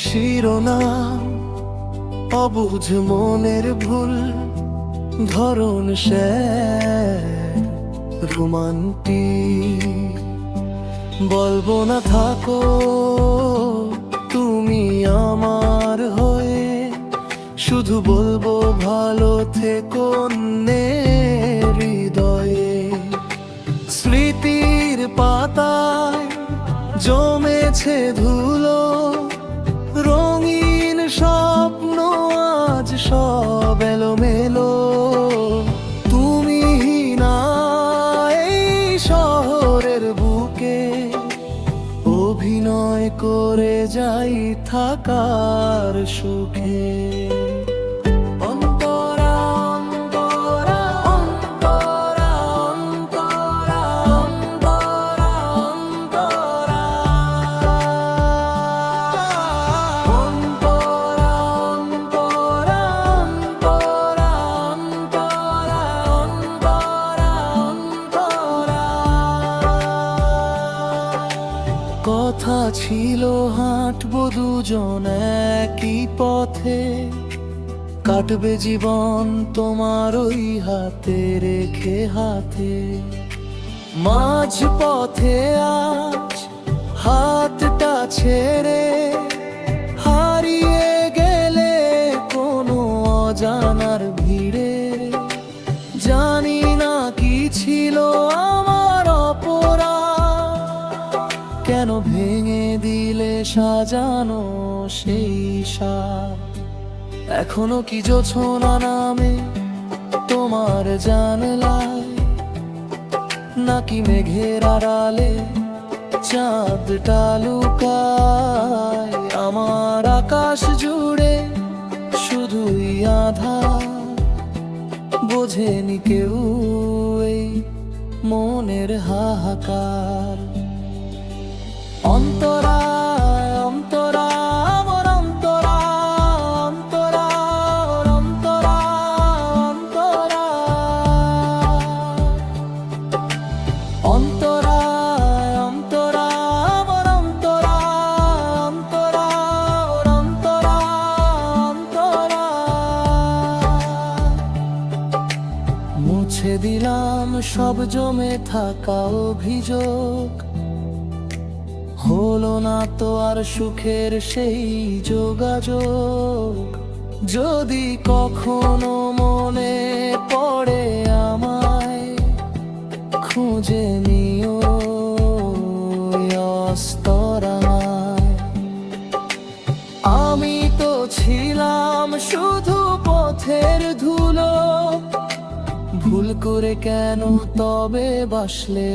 শিরোনাম, অবুঝ মনের ভুল, ধরন রোমান্টিক। বলবো না থাকো তুমি আমার হয়ে, শুধু বলবো ভালো থেকো হৃদয়ে। স্মৃতির পাতায় জমেছে ধুলো, রঙিন স্বপ্ন আজ সব এলোমেলো। তুমি না এই শহরের বুকে, অভিনয় করে যাই থাকার সুখে। কথা ছিল হাঁটবো দুজন একই পথে, কাটবে জীবন তোমার ওই হাতে রেখে হাতে। মাঝ পথে আজ হাতটা ছেড়ে হারিয়ে গেলে কোনো অজানার ভিড়ে। জানি না কি ছিল আমার অপরাধ, কেন ভেঙে দিলে সাজানো সেই সাথ। এখনো কি জোছনা নামে তোমার জানলায়, নাকি মেঘের আড়ালে চাঁদটা লুকায়? আমার আকাশ জুড়ে শুধুই আধার, বোঝেনি কেউ এই মনের হাহাকার। অন্তরা অন্তরা আমার অন্তরা, অন্তরা অন্তরা অন্তরা, অন্তরা অন্তরা আমার অন্তরা, অন্তরা অন্তরা অন্তরা। মুছে দিলাম সব জমে থাকা অভিযোগ, হলো না তো আর সুখের সেই যোগাযোগ। যদি কখনো মনে পড়ে আমায়, খুঁজে নিও অস্তরায়। আমি তো ছিলাম শুধু পথের ধুলো, ভুল করে কেন তবে বাসলে